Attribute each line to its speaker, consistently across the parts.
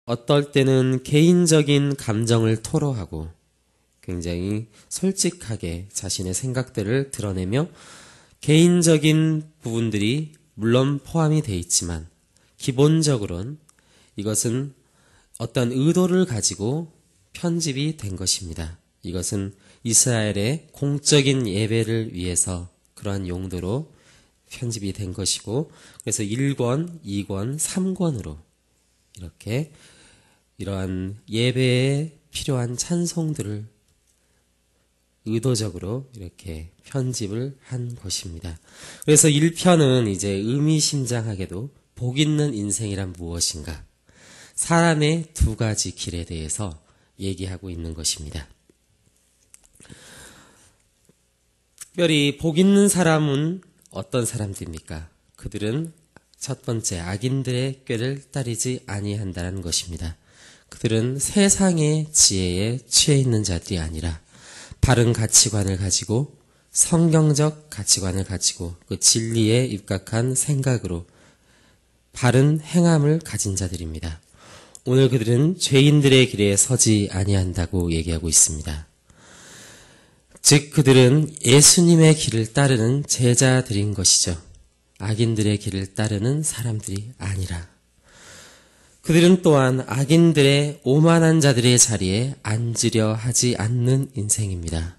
Speaker 1: 어떨 때는 개인적인 감정을 토로하고 굉장히 솔직하게 자신의 생각들을 드러내며 개인적인 부분들이 물론 포함이 되어 있지만 기본적으로는 이것은 어떤 의도를 가지고 편집이 된 것입니다. 이것은 이스라엘의 공적인 예배를 위해서 그러한 용도로 편집이 된 것이고, 그래서 1권, 2권, 3권으로 이렇게 이러한 예배에 필요한 찬송들을 의도적으로 이렇게 편집을 한 것입니다. 그래서 1편은 이제 의미심장하게도 복 있는 인생이란 무엇인가, 사람의 두 가지 길에 대해서 얘기하고 있는 것입니다. 특별히 복 있는 사람은 어떤 사람들입니까? 그들은 첫 번째, 악인들의 꾀를 따르지 아니한다는 것입니다. 그들은 세상의 지혜에 취해 있는 자들이 아니라 바른 가치관을 가지고 성경적 가치관을 가지고 그 진리에 입각한 생각으로 바른 행함을 가진 자들입니다. 오늘 그들은 죄인들의 길에 서지 아니한다고 얘기하고 있습니다. 즉 그들은 예수님의 길을 따르는 제자들인 것이죠. 악인들의 길을 따르는 사람들이 아니라. 그들은 또한 악인들의 오만한 자들의 자리에 앉으려 하지 않는 인생입니다.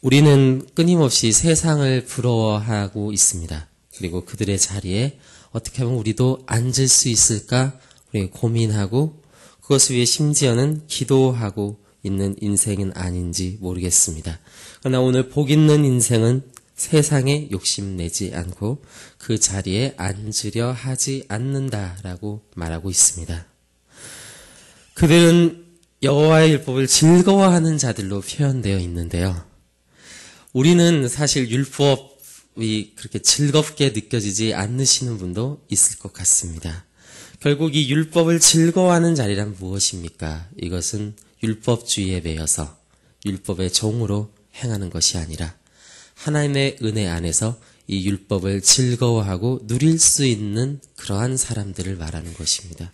Speaker 1: 우리는 끊임없이 세상을 부러워하고 있습니다. 그리고 그들의 자리에 어떻게 하면 우리도 앉을 수 있을까 우리 고민하고 그것을 위해 심지어는 기도하고 있는 인생은 아닌지 모르겠습니다. 그러나 오늘 복 있는 인생은 세상에 욕심내지 않고 그 자리에 앉으려 하지 않는다라고 말하고 있습니다. 그들은 여호와의 율법을 즐거워하는 자들로 표현되어 있는데요. 우리는 사실 율법이 그렇게 즐겁게 느껴지지 않으시는 분도 있을 것 같습니다. 결국 이 율법을 즐거워하는 자리란 무엇입니까? 이것은 율법주의에 매여서 율법의 종으로 행하는 것이 아니라 하나님의 은혜 안에서 이 율법을 즐거워하고 누릴 수 있는 그러한 사람들을 말하는 것입니다.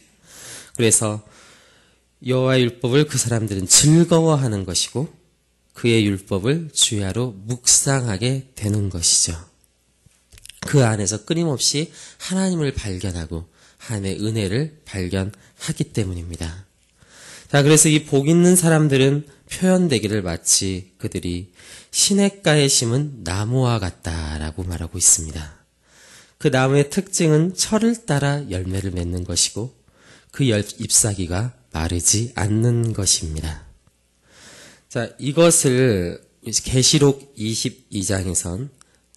Speaker 1: 그래서 여호와의 율법을 그 사람들은 즐거워하는 것이고 그의 율법을 주야로 묵상하게 되는 것이죠. 그 안에서 끊임없이 하나님을 발견하고 하나님의 은혜를 발견하기 때문입니다. 자, 그래서 이 복 있는 사람들은 표현되기를 마치 그들이 시냇가에 심은 나무와 같다라고 말하고 있습니다. 그 나무의 특징은 철을 따라 열매를 맺는 것이고 그 잎사귀가 마르지 않는 것입니다. 자, 이것을 계시록 22장에선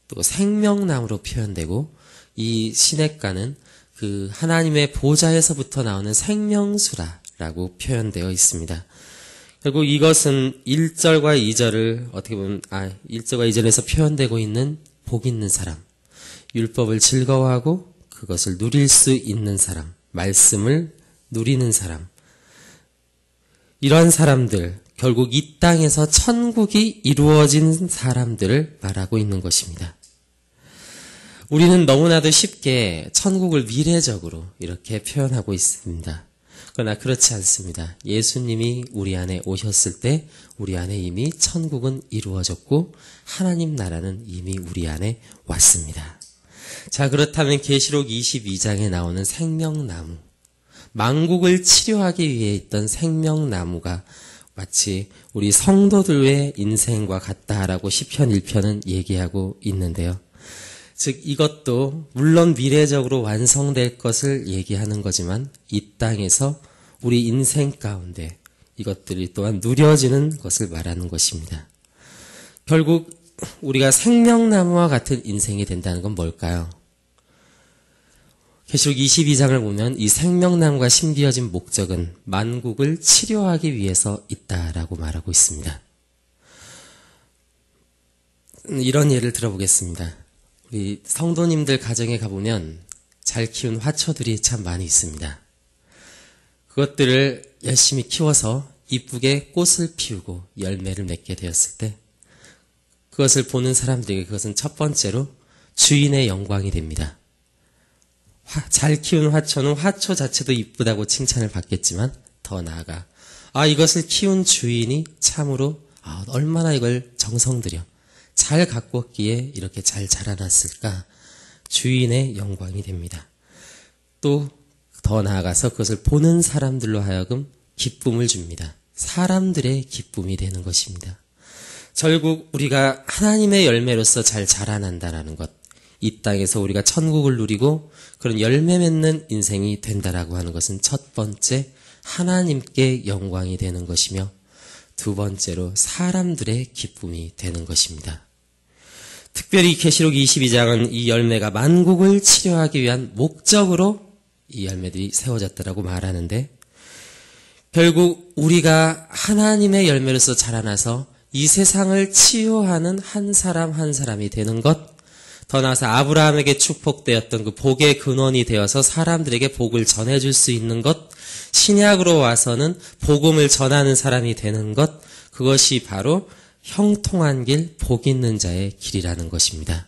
Speaker 1: 또 생명나무로 표현되고 이 시냇가는 그 하나님의 보좌에서부터 나오는 생명수라고 표현되어 있습니다. 결국 이것은 1절과 2절을 어떻게 보면 1절과 2절에서 표현되고 있는 복 있는 사람, 율법을 즐거워하고 그것을 누릴 수 있는 사람, 말씀을 누리는 사람, 이런 사람들, 결국 이 땅에서 천국이 이루어진 사람들을 말하고 있는 것입니다. 우리는 너무나도 쉽게 천국을 미래적으로 이렇게 표현하고 있습니다. 그러나 그렇지 않습니다. 예수님이 우리 안에 오셨을 때 우리 안에 이미 천국은 이루어졌고 하나님 나라는 이미 우리 안에 왔습니다. 자, 그렇다면 계시록 22장에 나오는 생명나무, 만국을 치료하기 위해 있던 생명나무가 마치 우리 성도들의 인생과 같다라고 시편 1편은 얘기하고 있는데요. 즉 이것도 물론 미래적으로 완성될 것을 얘기하는 거지만 이 땅에서 우리 인생 가운데 이것들이 또한 누려지는 것을 말하는 것입니다. 결국 우리가 생명나무와 같은 인생이 된다는 건 뭘까요? 계시록 22장을 보면 이 생명나무가 심기어진 목적은 만국을 치료하기 위해서 있다라고 말하고 있습니다. 이런 예를 들어보겠습니다. 우리 성도님들 가정에 가보면 잘 키운 화초들이 참 많이 있습니다. 그것들을 열심히 키워서 이쁘게 꽃을 피우고 열매를 맺게 되었을 때 그것을 보는 사람들에게 그것은 첫 번째로 주인의 영광이 됩니다. 잘 키운 화초는 화초 자체도 이쁘다고 칭찬을 받겠지만 더 나아가 이것을 키운 주인이 참으로 얼마나 이걸 정성 들여 잘 가꾸었기에 이렇게 잘 자라났을까 주인의 영광이 됩니다. 또 더 나아가서 그것을 보는 사람들로 하여금 기쁨을 줍니다. 사람들의 기쁨이 되는 것입니다. 결국 우리가 하나님의 열매로서 잘 자라난다라는 것, 이 땅에서 우리가 천국을 누리고 그런 열매 맺는 인생이 된다라고 하는 것은 첫 번째 하나님께 영광이 되는 것이며 두 번째로 사람들의 기쁨이 되는 것입니다. 특별히 계시록 22장은 이 열매가 만국을 치료하기 위한 목적으로 이 열매들이 세워졌다라고 말하는데 결국 우리가 하나님의 열매로서 자라나서 이 세상을 치유하는 한 사람 한 사람이 되는 것, 더 나아가서 아브라함에게 축복되었던 그 복의 근원이 되어서 사람들에게 복을 전해줄 수 있는 것, 신약으로 와서는 복음을 전하는 사람이 되는 것, 그것이 바로 형통한 길, 복 있는 자의 길이라는 것입니다.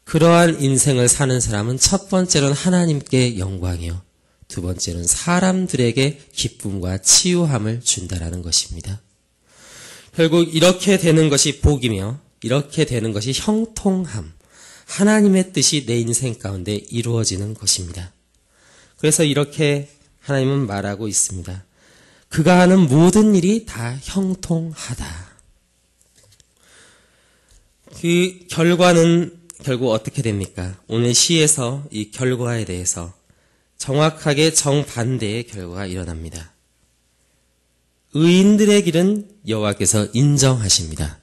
Speaker 1: 그러한 인생을 사는 사람은 첫 번째로는 하나님께 영광이요, 두 번째로는 사람들에게 기쁨과 치유함을 준다라는 것입니다. 결국 이렇게 되는 것이 복이며 이렇게 되는 것이 형통함, 하나님의 뜻이 내 인생 가운데 이루어지는 것입니다. 그래서 이렇게 하나님은 말하고 있습니다. 그가 하는 모든 일이 다 형통하다. 그 결과는 결국 어떻게 됩니까? 오늘 시에서 이 결과에 대해서 정확하게 정반대의 결과가 일어납니다. 의인들의 길은 여호와께서 인정하십니다.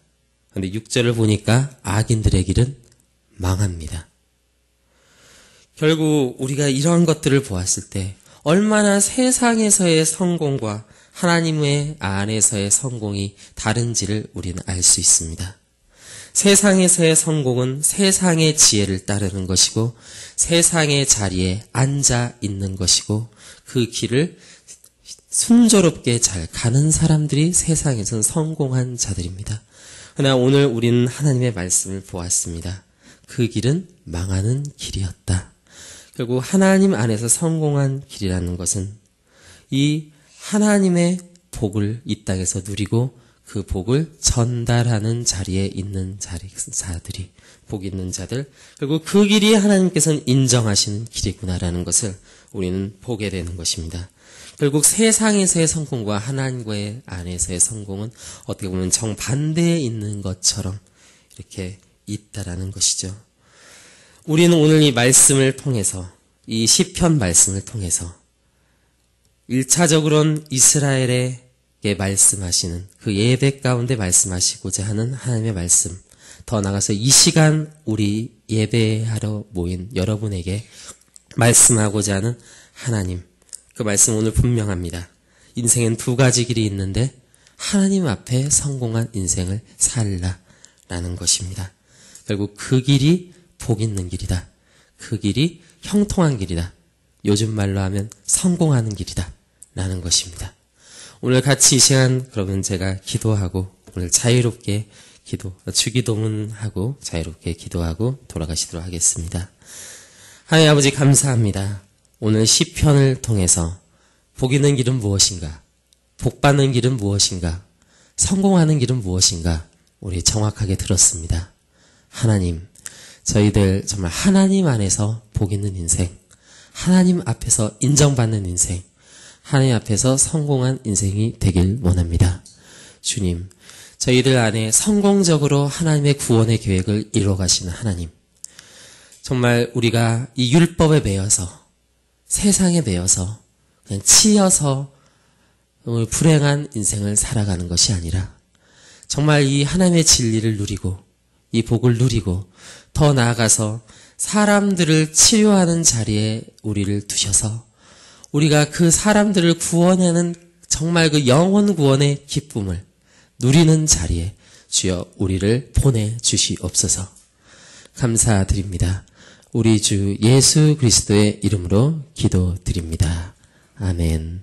Speaker 1: 그런데 6절을 보니까 악인들의 길은 망합니다. 결국 우리가 이런 것들을 보았을 때 얼마나 세상에서의 성공과 하나님의 안에서의 성공이 다른지를 우리는 알 수 있습니다. 세상에서의 성공은 세상의 지혜를 따르는 것이고 세상의 자리에 앉아 있는 것이고 그 길을 순조롭게 잘 가는 사람들이 세상에서는 성공한 자들입니다. 그러나 오늘 우리는 하나님의 말씀을 보았습니다. 그 길은 망하는 길이었다. 결국 하나님 안에서 성공한 길이라는 것은 이 하나님의 복을 이 땅에서 누리고 그 복을 전달하는 자리에 있는 자들이, 복 있는 자들, 결국 그 길이 하나님께서는 인정하시는 길이구나라는 것을 우리는 보게 되는 것입니다. 결국 세상에서의 성공과 하나님과의 안에서의 성공은 어떻게 보면 정반대에 있는 것처럼 이렇게 있다라는 것이죠. 우리는 오늘 이 말씀을 통해서, 이 시편 말씀을 통해서 1차적으로는 이스라엘에게 말씀하시는 그 예배 가운데 말씀하시고자 하는 하나님의 말씀, 더 나아가서 이 시간 우리 예배하러 모인 여러분에게 말씀하고자 하는 하나님, 그 말씀 오늘 분명합니다. 인생엔 두 가지 길이 있는데 하나님 앞에 성공한 인생을 살라라는 것입니다. 결국 그 길이 복 있는 길이다. 그 길이 형통한 길이다. 요즘 말로 하면 성공하는 길이다 라는 것입니다. 오늘 같이 이 시간 그러면 제가 기도하고 오늘 자유롭게 주기도문하고 자유롭게 기도하고 돌아가시도록 하겠습니다. 하나님 아버지 감사합니다. 오늘 시편을 통해서 복 있는 길은 무엇인가? 복 받는 길은 무엇인가? 성공하는 길은 무엇인가? 우리 정확하게 들었습니다. 하나님, 저희들 정말 하나님 안에서 복 있는 인생, 하나님 앞에서 인정받는 인생, 하나님 앞에서 성공한 인생이 되길 원합니다. 주님, 저희들 안에 성공적으로 하나님의 구원의 계획을 이루어가시는 하나님, 정말 우리가 이 율법에 매여서 세상에 매여서 그냥 치여서 불행한 인생을 살아가는 것이 아니라 정말 이 하나님의 진리를 누리고 이 복을 누리고 더 나아가서 사람들을 치료하는 자리에 우리를 두셔서 우리가 그 사람들을 구원하는 정말 그 영혼 구원의 기쁨을 누리는 자리에 주여 우리를 보내주시옵소서. 감사드립니다. 우리 주 예수 그리스도의 이름으로 기도드립니다. 아멘.